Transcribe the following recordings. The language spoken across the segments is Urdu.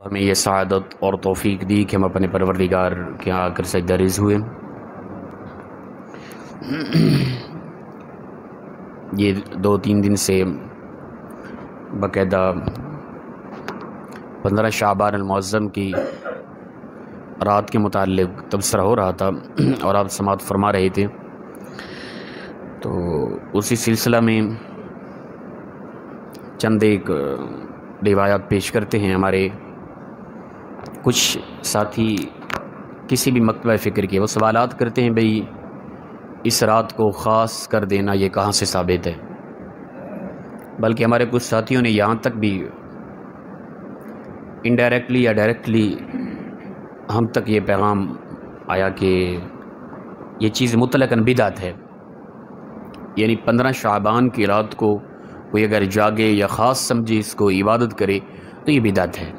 ہمیں یہ سعادت اور توفیق دی کہ ہم اپنے پروردگار کے آ کر سجدہ ریز ہوئے۔ یہ 2-3 دن سے باقاعدہ 15 شعبان المعظم کی رات کے متعلق تبصرہ ہو رہا تھا اور آپ سماعت فرما رہے تھے، تو اسی سلسلہ میں چند ایک روایات پیش کرتے ہیں۔ ہمارے کچھ ساتھی کسی بھی مکتبہ فکر کے وہ سوالات کرتے ہیں، بھئی اس رات کو خاص کر دینا یہ کہاں سے ثابت ہے؟ بلکہ ہمارے کچھ ساتھیوں نے یہاں تک بھی انڈائریکٹلی یا ڈائریکٹلی ہم تک یہ پیغام آیا کہ یہ چیز مطلقاً بدعت ہے، یعنی 15 شعبان کی رات کو کوئی اگر جاگے یا خاص سمجھے اس کو عبادت کرے تو یہ بدعت ہے۔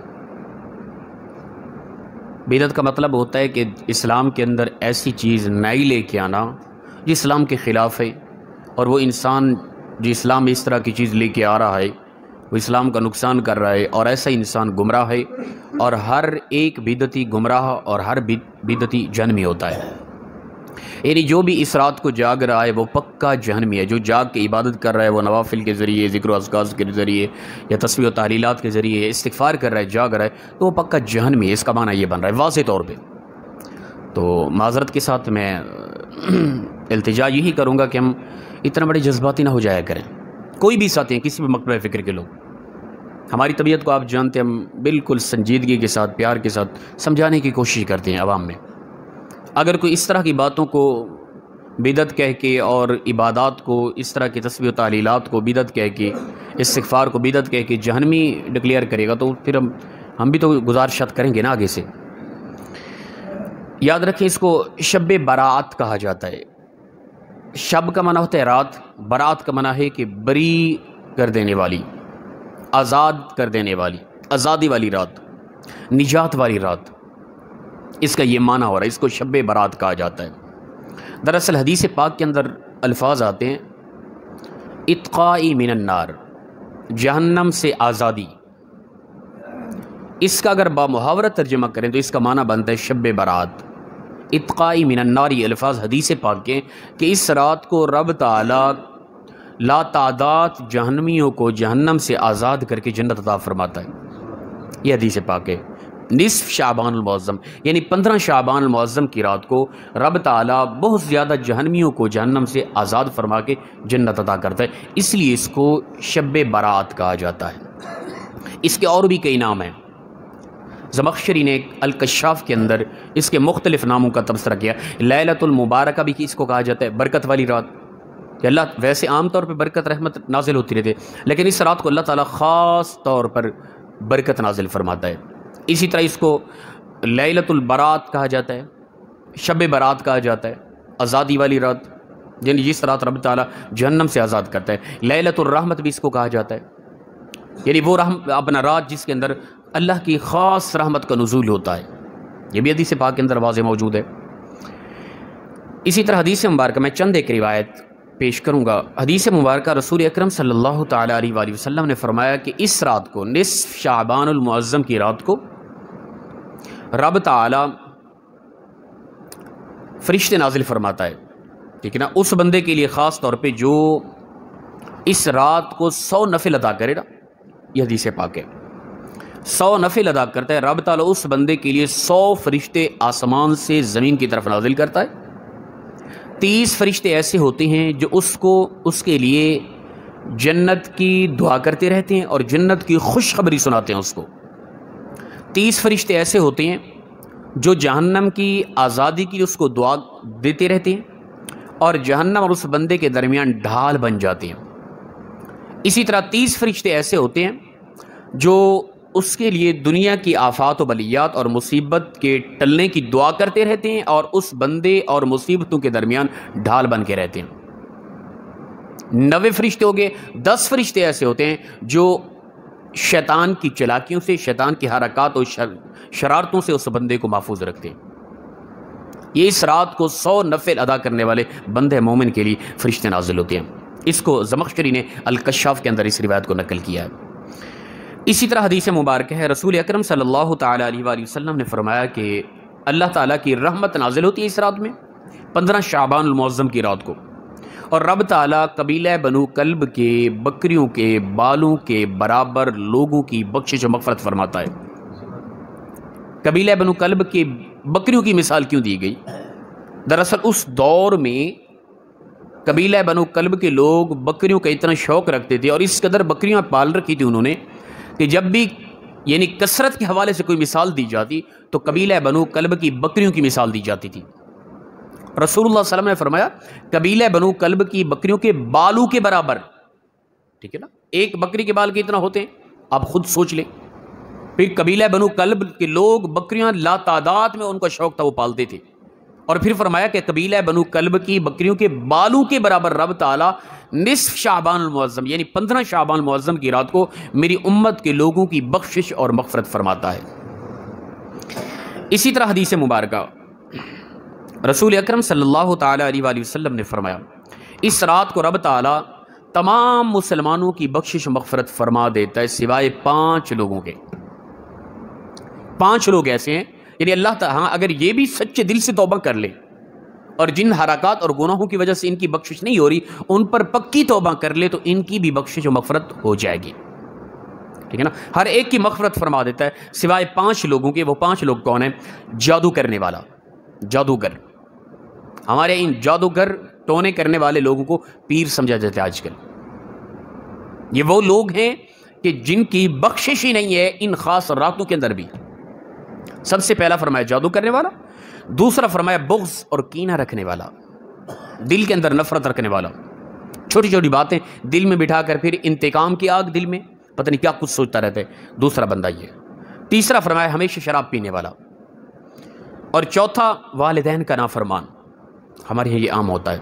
بدعت کا مطلب ہوتا ہے کہ اسلام کے اندر ایسی چیز نئی لے کے آنا جو اسلام کے خلاف ہے، اور وہ انسان جو اسلام میں اس طرح کی چیز لے کے آ رہا ہے وہ اسلام کا نقصان کر رہا ہے، اور ایسا انسان گمراہ ہے، اور ہر ایک بدعتی گمراہ اور ہر بدعتی جہنمی ہوتا ہے۔ یعنی جو بھی اس رات کو جاگ رہا ہے وہ پکا جہنمی ہے۔ جو جاگ کے عبادت کر رہا ہے، وہ نوافل کے ذریعے، ذکر و اذکار کے ذریعے یا تسبیح و تحلیلات کے ذریعے استغفار کر رہا ہے، جاگ رہا ہے، تو وہ پکا جہنمی ہے۔ اس کا معنی یہ بن رہا ہے واضح طور پہ۔ تو معذرت کے ساتھ میں التجا یہی کروں گا کہ ہم اتنا بڑے جذباتی نہ ہو جایا کریں۔ کوئی بھی ساتھی ہیں، کسی بھی مکتبہ فکر کے لوگ، ہماری طبیعت کو آپ جانتے ہیں، ہم بالکل سنجیدگی کے ساتھ، پیار کے ساتھ سمجھانے کی کوشش کرتے ہیں عوام میں۔ اگر کوئی اس طرح کی باتوں کو بدعت کہہ کے اور عبادات کو، اس طرح کی تسبیح و تعلیلات کو بدعت کہہ کے، استغفار کو بدعت کہہ کے جہنمی ڈکلیئر کرے گا، تو پھر ہم بھی تو گزارشات کریں گے نا آگے سے۔ یاد رکھیں، اس کو شب برات کہا جاتا ہے۔ شب کا معنی ہوتا ہے رات، برات کا معنی ہے کہ بری کر دینے والی، آزاد کر دینے والی، آزادی والی رات، نجات والی رات، اس کا یہ معنی ہو رہا ہے۔ اس کو شب برات کہا جاتا ہے۔ دراصل حدیث پاک کے اندر الفاظ آتے ہیں اتقائی من النار، جہنم سے آزادی۔ اس کا اگر بامحاورہ ترجمہ کریں تو اس کا معنی بنتا ہے شب برات، اتقائی من النار۔ یہ الفاظ حدیث پاک کے کہ اس رات کو رب تعالیٰ لا تعداد جہنمیوں کو جہنم سے آزاد کر کے جنت عطا فرماتا ہے۔ یہ حدیث پاک ہے۔ نصف شعبان المعظم یعنی 15 شعبان المعظم کی رات کو رب تعالیٰ بہت زیادہ جہنمیوں کو جہنم سے آزاد فرما کے جنت عطا کرتا ہے، اس لیے اس کو شب برات کہا جاتا ہے۔ اس کے اور بھی کئی نام ہیں۔ زمخشری نے الکشاف کے اندر اس کے مختلف ناموں کا تبصرہ کیا۔ لیلۃ المبارکہ بھی اس کو کہا جاتا ہے، برکت والی رات، کہ اللہ ویسے عام طور پہ برکت رحمت نازل ہوتی رہتے، لیکن اس رات کو اللہ تعالیٰ خاص طور پر برکت نازل فرماتا ہے۔ اسی طرح اس کو لیلۃ البرات کہا جاتا ہے، شب برات کہا جاتا ہے، آزادی والی رات، یعنی جس رات رب تعالیٰ جہنم سے آزاد کرتا ہے۔ لیلۃ الرحمت بھی اس کو کہا جاتا ہے، یعنی وہ اپنا رات جس کے اندر اللہ کی خاص رحمت کا نزول ہوتا ہے۔ یہ بھی حدیث پاک کے اندر واضح موجود ہے۔ اسی طرح حدیث مبارکہ میں چند ایک روایت پیش کروں گا۔ حدیث مبارکہ رسول اکرم صلی اللہ تعالیٰ علیہ وآلہ وسلم نے فرمایا کہ اس رات کو، نصف شعبان المعظم کی رات کو، رب تعالیٰ فرشتے نازل فرماتا ہے، ٹھیک ہے نا، اس بندے کے لیے خاص طور پہ جو اس رات کو 100 نفل ادا کرے نا۔ یہ حدیث پاک ہے، 100 نفل ادا کرتا ہے رب تعالیٰ اس بندے کے لیے 100 فرشتے آسمان سے زمین کی طرف نازل کرتا ہے۔ 30 فرشتے ایسے ہوتے ہیں جو اس کے لیے جنت کی دعا کرتے رہتے ہیں اور جنت کی خوشخبری سناتے ہیں اس کو۔ 30 فرشتے ایسے ہوتے ہیں جو جہنم کی آزادی کی اس کو دعا دیتے رہتے ہیں اور جہنم اور اس بندے کے درمیان ڈھال بن جاتے ہیں۔ اسی طرح 30 فرشتے ایسے ہوتے ہیں جو اس کے لیے دنیا کی آفات و بلیات اور مصیبت کے ٹلنے کی دعا کرتے رہتے ہیں اور اس بندے اور مصیبتوں کے درمیان ڈھال بن کے رہتے ہیں۔ 90 فرشتے ہو گئے۔ 10 فرشتے ایسے ہوتے ہیں جو شیطان کی چلاکیوں سے، شیطان کی حرکات اور شرارتوں سے اس بندے کو محفوظ رکھتے ہیں۔ یہ اس رات کو 100 نفل ادا کرنے والے بندے مومن کے لیے فرشتے نازل ہوتے ہیں۔ اس کو زمخشری نے الکشاف کے اندر اس روایت کو نقل کیا ہے۔ اسی طرح حدیث مبارکہ ہے، رسول اکرم صلی اللہ تعالیٰ علیہ وآلہ وسلم نے فرمایا کہ اللہ تعالیٰ کی رحمت نازل ہوتی ہے اس رات میں 15 شعبان المعظم کی رات کو، اور رب تعالیٰ قبیلہ بنو کلب کے بکریوں کے بالوں کے برابر لوگوں کی بخشش و مغفرت فرماتا ہے۔ قبیلہ بنو کلب کے بکریوں کی مثال کیوں دی گئی؟ دراصل اس دور میں قبیلہ بنو کلب کے لوگ بکریوں کا اتنا شوق رکھتے تھے اور اس قدر بکریاں پال رکھی تھی انہوں نے کہ جب بھی یعنی کثرت کے حوالے سے کوئی مثال دی جاتی تو قبیلہ بنو کلب کی بکریوں کی مثال دی جاتی تھی۔ رسول اللہ صلی اللہ علیہ وسلم نے فرمایا قبیلہ بنو کلب کی بکریوں کے بالوں کے برابر، ٹھیک ہے نا، ایک بکری کے بال کتنا ہوتے ہیں آپ خود سوچ لیں۔ پھر قبیلہ بنو کلب کے لوگ بکریاں لا تعداد میں ان کا شوق تھا وہ پالتے تھے، اور پھر فرمایا کہ قبیلہ بنو کلب کی بکریوں کے بالوں کے برابر رب تعالیٰ نصف شعبان المعظم یعنی 15 شعبان المعظم کی رات کو میری امت کے لوگوں کی بخشش اور مغفرت فرماتا ہے۔ اسی طرح حدیث مبارکہ رسول اکرم صلی اللہ تعالیٰ علیہ وآلہ وسلم نے فرمایا اس رات کو رب تعالیٰ تمام مسلمانوں کی بخشش و مغفرت فرما دیتا ہے سوائے 5 لوگوں کے۔ 5 لوگ ایسے ہیں یعنی اللہ تعالیٰ اگر یہ بھی سچے دل سے توبہ کر لے اور جن حرکات اور گناہوں کی وجہ سے ان کی بخشش نہیں ہو رہی ان پر پکی توبہ کر لے تو ان کی بھی بخشش و مغفرت ہو جائے گی، ٹھیک ہے نا۔ ہر ایک کی مغفرت فرما دیتا ہے سوائے 5 لوگوں کے۔ وہ 5 لوگ کون ہیں؟ جادو کرنے والا، جادوگر۔ ہمارے ان جادوگر ٹونے کرنے والے لوگوں کو پیر سمجھا جاتا ہے آج کل۔ یہ وہ لوگ ہیں کہ جن کی بخشش ہی نہیں ہے ان خاص راتوں کے اندر بھی۔ سب سے پہلا فرمایا جادو کرنے والا، دوسرا فرمایا بغض اور کینہ رکھنے والا، دل کے اندر نفرت رکھنے والا، چھوٹی چھوٹی باتیں دل میں بٹھا کر پھر انتقام کی آگ دل میں پتہ نہیں کیا کچھ سوچتا رہتا ہے، دوسرا بندہ یہ۔ تیسرا فرمایا ہمیشہ شراب پینے والا، اور چوتھا والدین کا نافرمان، ہمارے یہاں یہ عام ہوتا ہے۔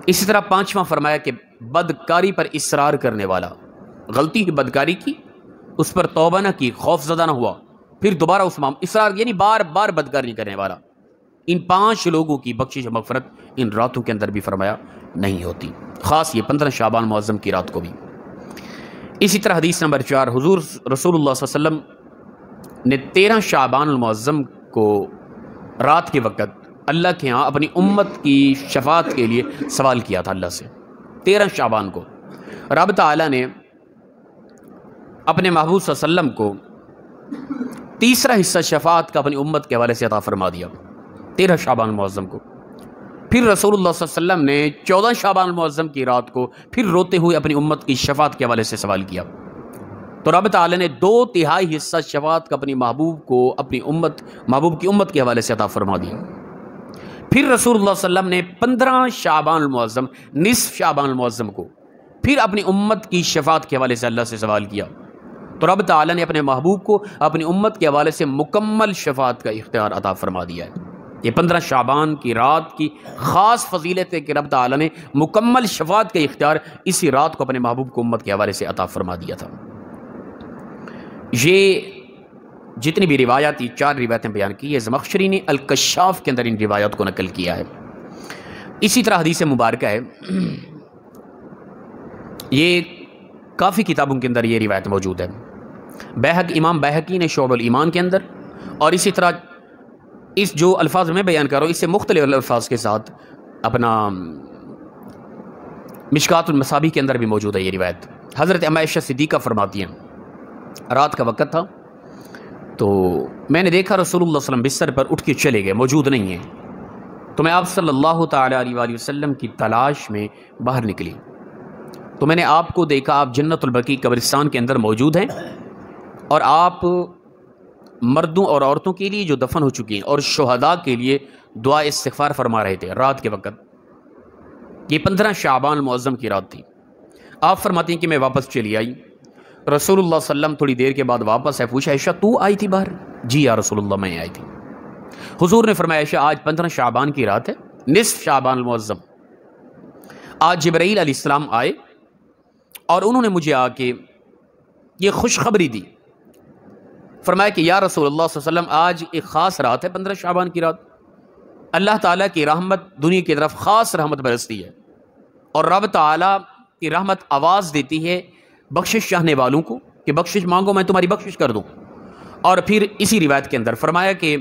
اسی طرح 5واں فرمایا کہ بدکاری پر اصرار کرنے والا، غلطی کی بدکاری کی اس پر توبہ نہ کی، خوف زدہ نہ ہوا، پھر دوبارہ اس اصرار یعنی بار بار بدکاری کرنے والا۔ ان 5 لوگوں کی بخشش و مغفرت ان راتوں کے اندر بھی فرمایا نہیں ہوتی، خاص یہ 15 شعبان معظم کی رات کو بھی۔ اسی طرح حدیث نمبر 4 حضور رسول اللہ صلی اللہ علیہ وسلم نے 13 شعبان المعظم کو رات کے وقت اللہ کے ہاں اپنی امت کی شفاعت کے لیے سوال کیا تھا اللہ سے۔ 13 شعبان کو رب تعالیٰ نے اپنے محبوب صلی اللہ علیہ وسلم کو تیسرا حصہ شفاعت کا اپنی امت کے حوالے سے عطا فرما دیا 13 شعبان المعظم کو۔ پھر رسول اللہ صلی اللہ علیہ وسلم نے 14 شعبان المعظم کی رات کو پھر روتے ہوئے اپنی امت کی شفاعت کے حوالے سے سوال کیا، تو رب تعالیٰ نے 2/3 حصہ شفاعت کا اپنی محبوب کو اپنی محبوب کی امت کے حوالے سے عطا فرما دیا۔ پھر رسول اللہ صلی اللہ علیہ وسلم نے 15 شعبان المعظم نصف شعبان المعظم کو پھر اپنی امت کی شفاعت کے حوالے سے اللہ سے سوال کیا، تو رب تعالیٰ نے اپنے محبوب کو اپنی امت کے حوالے سے مکمل شفاعت کا اختیار عطا فرما دیا ہے۔ یہ 15 شعبان کی رات کی خاص فضیلت ہے کہ رب تعالیٰ نے مکمل شفاعت کا اختیار اسی رات کو اپنے محبوب کو امت کے حوالے سے عطا فرما دیا تھا۔ یہ جتنی بھی روایات 4 روایتیں بیان کی ہے زمخشری نے الکشاف کے اندر ان روایات کو نقل کیا ہے۔ اسی طرح حدیث مبارکہ ہے، یہ کافی کتابوں کے اندر یہ روایت موجود ہے۔ امام بہقی نے شعب الایمان کے اندر، اور اسی طرح اس جو الفاظ میں بیان کر رہا ہوں اس سے مختلف الفاظ کے ساتھ اپنا مشکات المصابیح کے اندر بھی موجود ہے یہ روایت۔ حضرت ام عائشہ صدیقہ فرماتی ہیں رات کا وقت تھا تو میں نے دیکھا رسول اللہ صلی اللہ علیہ وسلم بستر پر اٹھ کے چلے گئے، موجود نہیں ہیں، تو میں آپ صلی اللہ تعالیٰ علیہ وآلہ وسلم کی تلاش میں باہر نکلی، تو میں نے آپ کو دیکھا آپ جنت البقیع قبرستان کے اندر موجود ہیں، اور آپ مردوں اور عورتوں کے لیے جو دفن ہو چکی ہیں اور شہداء کے لیے دعا استغفار فرما رہے تھے رات کے وقت۔ یہ 15 شعبان المعظم کی رات تھی۔ آپ فرماتی ہیں کہ میں واپس چلی آئی، رسول اللہ صلی اللہ علیہ وسلم تھوڑی دیر کے بعد واپس ہے، پوچھا عائشہ تو آئی تھی باہر؟ جی یا رسول اللہ میں آئی تھی۔ حضور نے فرمایا عائشہ آج 15 شعبان کی رات ہے، نصف شعبان المعظم، آج جبرائیل علیہ السلام آئے اور انہوں نے مجھے آ کے یہ خوشخبری دی، فرمایا کہ یا رسول اللہ صلی اللہ علیہ وسلم آج ایک خاص رات ہے 15 شعبان کی رات، اللہ تعالیٰ کی رحمت دنیا کی طرف خاص رحمت برستی ہے، اور رب تعالیٰ کی رحمت آواز دیتی ہے بخشش چاہنے والوں کو کہ بخشش مانگو میں تمہاری بخشش کر دوں۔ اور پھر اسی روایت کے اندر فرمایا کہ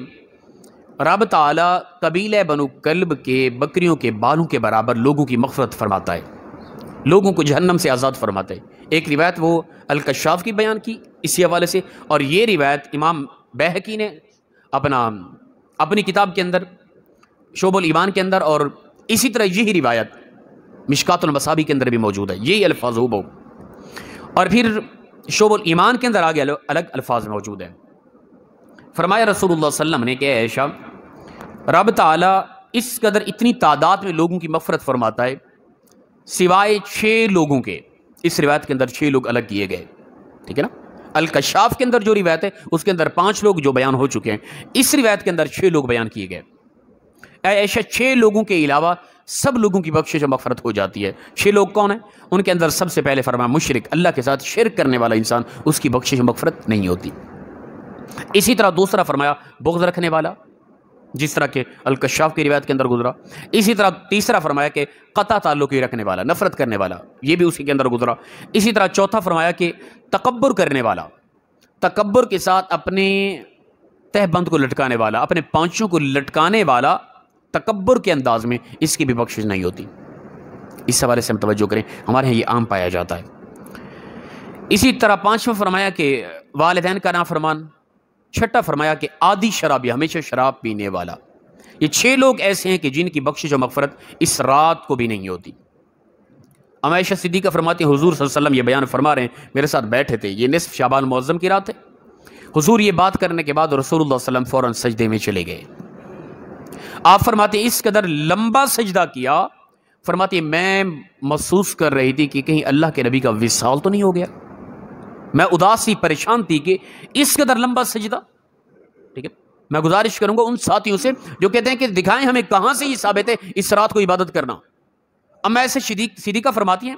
رب تعالیٰ قبیلہ بنو کلب کے بکریوں کے بالوں کے برابر لوگوں کی مغفرت فرماتا ہے، لوگوں کو جہنم سے آزاد فرماتا ہے۔ ایک روایت وہ الکشاف کی بیان کی اسی حوالے سے، اور یہ روایت امام بیہقی نے اپنی کتاب کے اندر شعب الایمان کے اندر، اور اسی طرح یہی روایت مشکات المصابیح کے اندر بھی موجود ہے، یہی الفاظ ہو بہو۔ اور پھر شعب الایمان کے اندر آگے الگ الفاظ موجود ہیں۔ فرمایا رسول اللہ صلی اللہ علیہ وسلم نے کہ اے عائشہ، رب تعالیٰ اس قدر اتنی تعداد میں لوگوں کی مغفرت فرماتا ہے سوائے 6 لوگوں کے۔ اس روایت کے اندر 6 لوگ الگ کیے گئے، ٹھیک ہے نا۔ الکشاف کے اندر جو روایت ہے اس کے اندر 5 لوگ جو بیان ہو چکے ہیں، اس روایت کے اندر 6 لوگ بیان کیے گئے۔ اے عائشہ، 6 لوگوں کے علاوہ سب لوگوں کی بخشش و مغفرت ہو جاتی ہے۔ 6 لوگ کون ہیں؟ ان کے اندر سب سے پہلے فرمایا مشرک، اللہ کے ساتھ شرک کرنے والا انسان، اس کی بخشش و مغفرت نہیں ہوتی۔ اسی طرح دوسرا فرمایا بغض رکھنے والا، جس طرح کہ الکشاف کی روایت کے اندر گزرا۔ اسی طرح تیسرا فرمایا کہ قطع تعلقی رکھنے والا، نفرت کرنے والا، یہ بھی اسی کے اندر گزرا۔ اسی طرح چوتھا فرمایا کہ تکبر کرنے والا، تکبر کے ساتھ اپنے تہ بند کو لٹکانے والا، اپنے پانچوں کو لٹکانے والا، تکبر کے انداز میں، اس کی بھی بخشش نہیں ہوتی۔ اس حوالے سے ہم توجہ کریں، ہمارے یہاں یہ عام پایا جاتا ہے۔ اسی طرح 5واں فرمایا کہ والدین کا نافرمان۔ 6واں فرمایا کہ عادی شرابی، ہمیشہ شراب پینے والا۔ یہ 6 لوگ ایسے ہیں کہ جن کی بخشش و مغفرت اس رات کو بھی نہیں ہوتی۔ ام عائشہ صدیقہ فرماتی ہیں حضور صلی اللہ علیہ وسلم یہ بیان فرما رہے ہیں، میرے ساتھ بیٹھے تھے، یہ نصف شعبان معظم کی رات ہے۔ حضور یہ بات کرنے کے بعد رسول اللہ صلی اللہ علیہ وسلم فوراً سجدے میں چلے گئے۔ آپ فرماتے ہیں اس قدر لمبا سجدہ کیا، فرماتی ہیں میں محسوس کر رہی تھی کہ کہیں اللہ کے نبی کا وصال تو نہیں ہو گیا۔ میں اداس تھی، پریشان تھی کہ اس قدر لمبا سجدہ، ٹھیک ہے۔ میں گزارش کروں گا ان ساتھیوں سے جو کہتے ہیں کہ دکھائیں ہمیں کہاں سے یہ ثابت ہے اس رات کو عبادت کرنا۔ اب میں ایسے صدیقہ فرماتی ہیں،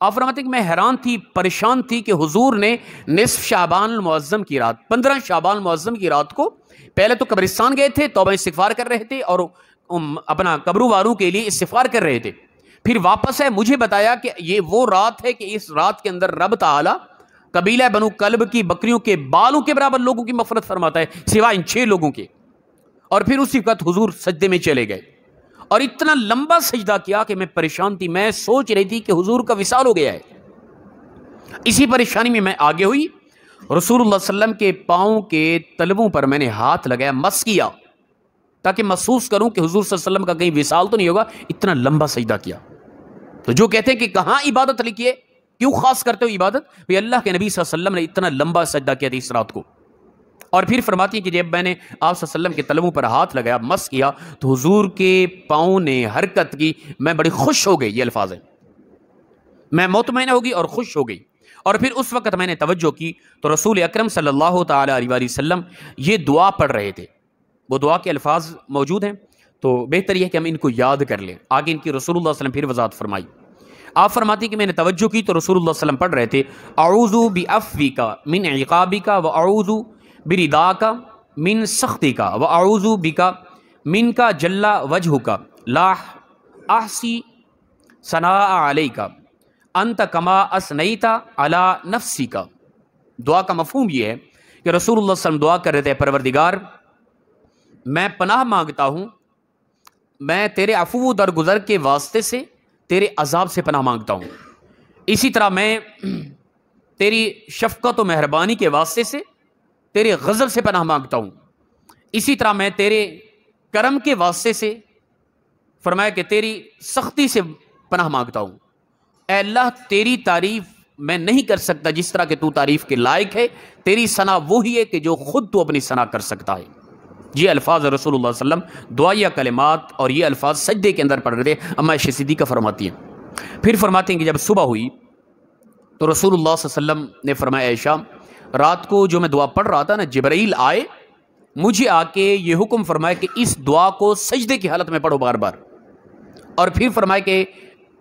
آپ فرماتے ہیں کہ میں حیران تھی، پریشان تھی کہ حضور نے نصف شعبان المعظم کی رات، 15 شعبان المعظم کی رات کو، پہلے تو قبرستان گئے تھے، توبہ استغفار کر رہے تھے اور اپنا قبروں واروں کے لیے استغفار کر رہے تھے، پھر واپس ہے مجھے بتایا کہ یہ وہ رات ہے کہ اس رات کے اندر رب تعالیٰ قبیلہ بنو کلب کی بکریوں کے بالوں کے برابر لوگوں کی مغفرت فرماتا ہے سوائے ان 6 لوگوں کے۔ اور پھر اسی وقت حضور سجدے میں چلے گئے اور اتنا لمبا سجدہ کیا کہ میں پریشان تھی، میں سوچ رہی تھی کہ حضور کا وصال ہو گیا ہے۔ اسی پریشانی میں آگے ہوئی، رسول اللہ صلی اللہ علیہ وسلم کے پاؤں کے تلووں پر میں نے ہاتھ لگایا، مس کیا، تاکہ محسوس کروں کہ حضور صلی اللہ علیہ وسلم کا کہیں وصال تو نہیں ہوگا۔ اتنا لمبا سجدہ کیا۔ تو جو کہتے ہیں کہ کہاں عبادت لکھی ہے، کیوں خاص کرتے ہو عبادت، بھی اللہ کے نبی صلی اللہ علیہ وسلم نے اتنا لمبا سجدہ کیا تھا اس رات کو۔ اور پھر فرماتی ہیں کہ جب میں نے آپ صلی اللہ علیہ وسلم کے تلووں پر ہاتھ لگایا، مس کیا، تو حضور کے پاؤں نے حرکت کی، میں بڑی خوش ہو گئی۔ یہ الفاظ ہیں، میں مطمئن ہو گئی اور خوش ہو گئی۔ اور پھر اس وقت میں نے توجہ کی تو رسول اکرم صلی اللہ تعالی علیہ وسلم یہ دعا پڑھ رہے تھے۔ وہ دعا کے الفاظ موجود ہیں، تو بہتر یہ کہ ہم ان کو یاد کر لیں۔ آگے ان کی رسول اللہ صلی اللہ علیہ وسلم پھر وضاحت فرمائی۔ آپ فرماتی کہ میں نے توجہ کی تو رسول اللہ صلی اللہ علیہ وسلم پڑھ رہے تھے، اعوذ بعفوک من عقابک واعوذ برداک من سخطک واعوذ بک منک جل وجہک لا احصی ثناء علیک انت کما اثنیت علی نفسک۔ دعا کا مفہوم یہ ہے کہ رسول اللہ صلی اللہ علیہ وسلم دعا کر رہے تھے، پروردگار میں پناہ مانگتا ہوں، میں تیرے عفو و درگزر کے واسطے سے تیرے عذاب سے پناہ مانگتا ہوں، اسی طرح میں تیری شفقت و مہربانی کے واسطے سے تیرے غضب سے پناہ مانگتا ہوں، اسی طرح میں تیرے کرم کے واسطے سے فرمایا کہ تیری سختی سے پناہ مانگتا ہوں۔ اے اللہ تیری تعریف میں نہیں کر سکتا جس طرح کہ تو تعریف کے لائق ہے، تیری ثنا وہی ہے کہ جو خود تو اپنی ثنا کر سکتا ہے۔ یہ الفاظ رسول اللہ صلی اللہ علیہ وسلم دعائیہ کلمات اور یہ الفاظ سجدے کے اندر پڑھ رہے تھے۔ ام عائشہ صدیقہ فرماتی ہیں، پھر فرماتے ہیں کہ جب صبح ہوئی تو رسول اللہ صلی اللہ علیہ وسلم نے فرمایا عائشہ رات کو جو میں دعا پڑھ رہا تھا نا، جبرائیل آئے مجھے آ کے یہ حکم فرمایا کہ اس دعا کو سجدے کی حالت میں پڑھو بار بار، اور پھر فرمایا کہ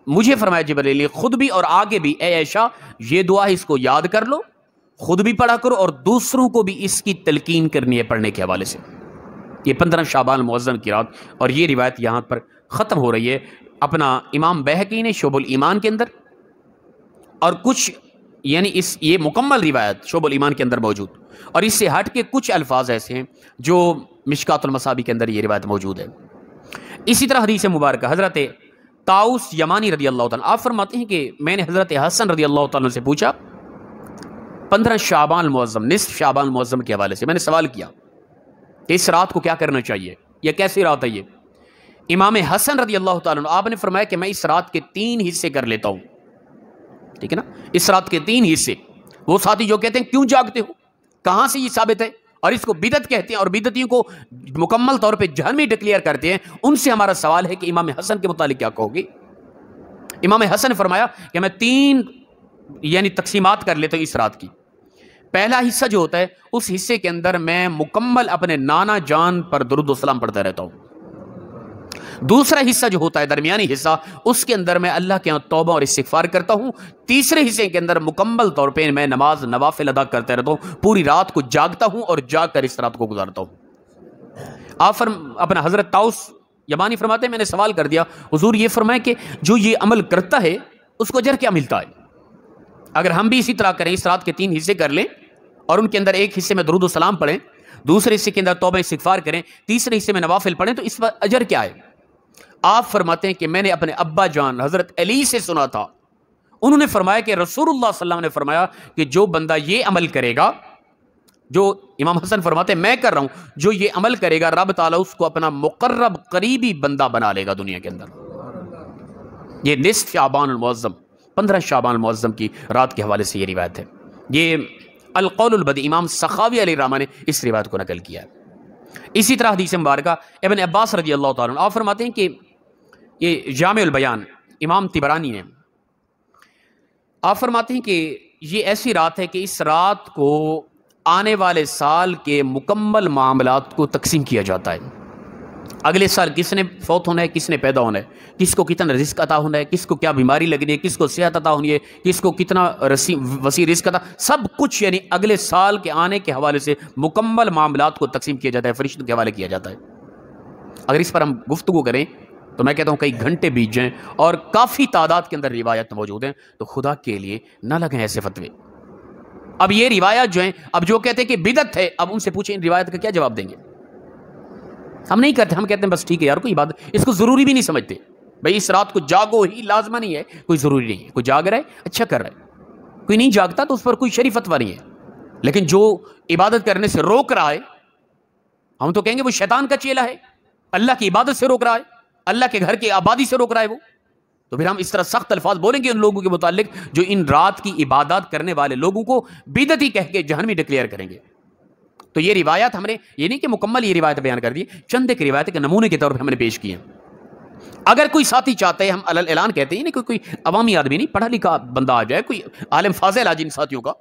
مجھے فرمایا جبرائیل نے خود بھی اور آگے بھی، اے عائشہ یہ دعا اس کو یاد کر لو، خود بھی پڑھا کرو اور دوسروں کو بھی اس کی تلقین کرنی ہے پڑھنے کے حوالے سے۔ یہ 15 شعبان المعظم کی رات، اور یہ روایت یہاں پر ختم ہو رہی ہے۔ اپنا امام بیہقی نے شعب الایمان کے اندر اور کچھ یعنی یہ مکمل روایت شعب الایمان کے اندر موجود، اور اس سے ہٹ کے کچھ الفاظ ایسے ہیں جو مشکات المصابی کے اندر یہ روایت موجود ہے۔ اسی طرح حدیث مبارکہ حضرت طاؤس یمانی رضی اللہ تعالیٰ آپ فرماتے ہیں کہ میں نے حضرت حسن رضی اللہ تعالیٰ سے پوچھا 15 شعبان المعظم، نصف شعبان المعظم کے حوالے سے میں نے سوال کیا کہ اس رات کو کیا کرنا چاہیے، یا کیسی رات ہے یہ؟ امام حسن رضی اللہ تعالیٰ آپ نے فرمایا کہ میں اس رات کے 3 حصے کر لیتا ہوں، ٹھیک ہے نا، اس رات کے 3 حصے۔ وہ ساتھی جو کہتے ہیں کیوں جاگتے ہو، کہاں سے یہ ثابت ہے، اور اس کو بدعت کہتے ہیں اور بدعتیوں کو مکمل طور پہ جہنمی ڈکلیئر کرتے ہیں، ان سے ہمارا سوال ہے کہ امام حسن کے متعلق کیا کہو گے؟ امام حسن نے فرمایا کہ میں 3 یعنی تقسیمات کر لیتا ہوں اس رات کی۔ پہلا حصہ جو ہوتا ہے اس حصے کے اندر میں مکمل اپنے نانا جان پر درود و سلام پڑھتا رہتا ہوں۔ دوسرا حصہ جو ہوتا ہے درمیانی حصہ، اس کے اندر میں اللہ کے یہاں توبہ اور استغفار کرتا ہوں۔ تیسرے حصے کے اندر مکمل طور پہ میں نماز نوافل ادا کرتا رہتا ہوں، پوری رات کو جاگتا ہوں اور جاگ کر اس رات کو گزارتا ہوں۔ آپ اپنا حضرت طاؤس یمانی فرماتے ہیں میں نے سوال کر دیا حضور یہ فرمائے کہ جو یہ عمل کرتا ہے اس کو اجر کیا ملتا ہے؟ اگر ہم بھی اسی طرح کریں، اس رات کے 3 حصے کر لیں اور ان کے اندر ایک حصے میں درود و سلام پڑھیں، دوسرے حصے کے اندر توبہ استغفار کریں، تیسرے حصے میں نوافل پڑھیں، تو اس پر اجر کیا ہے؟ آپ فرماتے ہیں کہ میں نے اپنے ابا جان حضرت علی سے سنا تھا، انہوں نے فرمایا کہ رسول اللہ صلی اللہ علیہ وسلم نے فرمایا کہ جو بندہ یہ عمل کرے گا، جو امام حسن فرماتے ہیں میں کر رہا ہوں، جو یہ عمل کرے گا رب تعالیٰ اس کو اپنا مقرب قریبی بندہ بنا لے گا دنیا کے اندر۔ یہ نصف شعبان المعظم، 15 شعبان المعظم کی رات کے حوالے سے یہ روایت ہے۔ یہ القول البدی امام سخاوی علیہ الرحمہ نے اس روایت کو نقل کیا ہے۔ اسی طرح حدیث مبارکہ ابن عباس رضی اللہ تعالیٰ عنہ آپ فرماتے ہیں کہ یہ جامع البیان امام طبرانی نے، آپ فرماتے ہیں کہ یہ ایسی رات ہے کہ اس رات کو آنے والے سال کے مکمل معاملات کو تقسیم کیا جاتا ہے۔ اگلے سال کس نے فوت ہونا ہے، کس نے پیدا ہونا ہے، کس کو کتنا رزق عطا ہونا ہے، کس کو کیا بیماری لگنی ہے، کس کو صحت عطا ہونی ہے، کس کو کتنا وسیع رزق عطا، سب کچھ یعنی اگلے سال کے آنے کے حوالے سے مکمل معاملات کو تقسیم کیا جاتا ہے، فرشتوں کے حوالے کیا جاتا ہے۔ اگر اس پر ہم گفتگو کریں تو میں کہتا ہوں کئی گھنٹے بیت جائیں اور کافی تعداد کے اندر روایت موجود ہیں، تو خدا کے لیے نہ لگیں ایسے فتوے۔ اب یہ روایت جو ہیں، اب جو کہتے ہیں کہ بدعت ہے، اب ان سے پوچھیں ان روایت کا کیا جواب دیں گے؟ ہم نہیں کرتے، ہم کہتے ہیں بس ٹھیک ہے یار، کوئی بات اس کو ضروری بھی نہیں سمجھتے، بھائی اس رات کو جاگو ہی لازمہ نہیں ہے، کوئی ضروری نہیں ہے، کوئی جاگ رہا ہے اچھا کر رہا ہے، کوئی نہیں جاگتا تو اس پر کوئی شریف فتویٰ نہیں ہے، لیکن جو عبادت کرنے سے روک رہا ہے ہم تو کہیں گے وہ شیطان کا چیلا ہے، اللہ کی عبادت سے روک رہا ہے، اللہ کے گھر کی آبادی سے روک رہا ہے وہ، تو پھر ہم اس طرح سخت الفاظ بولیں گے ان لوگوں کے متعلق جو ان رات کی عبادات کرنے والے لوگوں کو بدعتی کہہ کے جہنمی ڈکلیئر کریں گے۔ تو یہ روایات ہم نے یہ نہیں کہ مکمل یہ روایت بیان کر دی، چند ایک روایت کے نمونے کے طور پہ ہم نے پیش کیے ہیں۔ اگر کوئی ساتھی چاہتے ہیں، ہم اعلان کہتے ہیں نہیں کوئی عوامی آدمی نہیں، پڑھا لکھا بندہ آ جائے، کوئی عالم فاضل آ جائے ان ساتھیوں کا،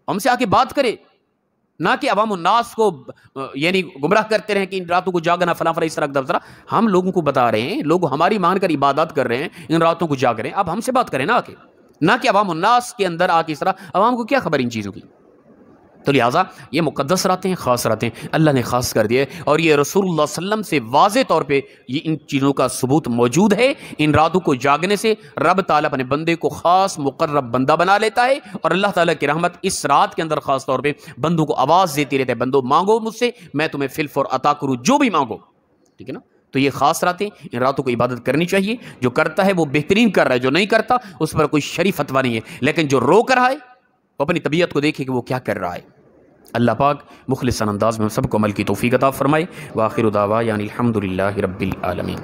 ہم سے آ کے بات کرے، نہ کہ عوام الناس کو یعنی گمراہ کرتے رہیں کہ ان راتوں کو جاگنا فلاں فلاں اس طرح دفترا۔ ہم لوگوں کو بتا رہے ہیں، لوگ ہماری مان کر عبادات کر رہے ہیں، ان راتوں کو جاگ رہے ہیں، اب ہم سے بات کریں نا آ کے، نہ کہ عوام الناس کے اندر آ کے اس طرح عوام کو کیا خبر ان چیزوں کی۔ تو لہٰذا یہ مقدس راتیں ہیں، خاص راتیں اللہ نے خاص کر دیے، اور یہ رسول اللہ صلی اللہ علیہ وسلم سے واضح طور پہ یہ ان چیزوں کا ثبوت موجود ہے۔ ان راتوں کو جاگنے سے رب تعالیٰ اپنے بندے کو خاص مقرب بندہ بنا لیتا ہے، اور اللہ تعالیٰ کی رحمت اس رات کے اندر خاص طور پہ بندوں کو آواز دیتی رہتا ہے، بندو مانگو مجھ سے میں تمہیں فی الفور عطا کروں، جو بھی مانگو، ٹھیک ہے نا۔ تو یہ خاص راتیں، ان راتوں کو عبادت کرنی چاہیے، جو کرتا ہے وہ بہترین کر رہا ہے، جو نہیں کرتا اس پر کوئی شرعی فتویٰ نہیں ہے، لیکن جو روک رہا ہے وہ اپنی طبیعت کو دیکھے کہ وہ کیا کر رہا ہے۔ اللہ پاک مخلص انداز میں ہم سب کو عمل کی توفیق عطا فرمائے۔ وآخر دعوانا الحمد للہ رب العالمین۔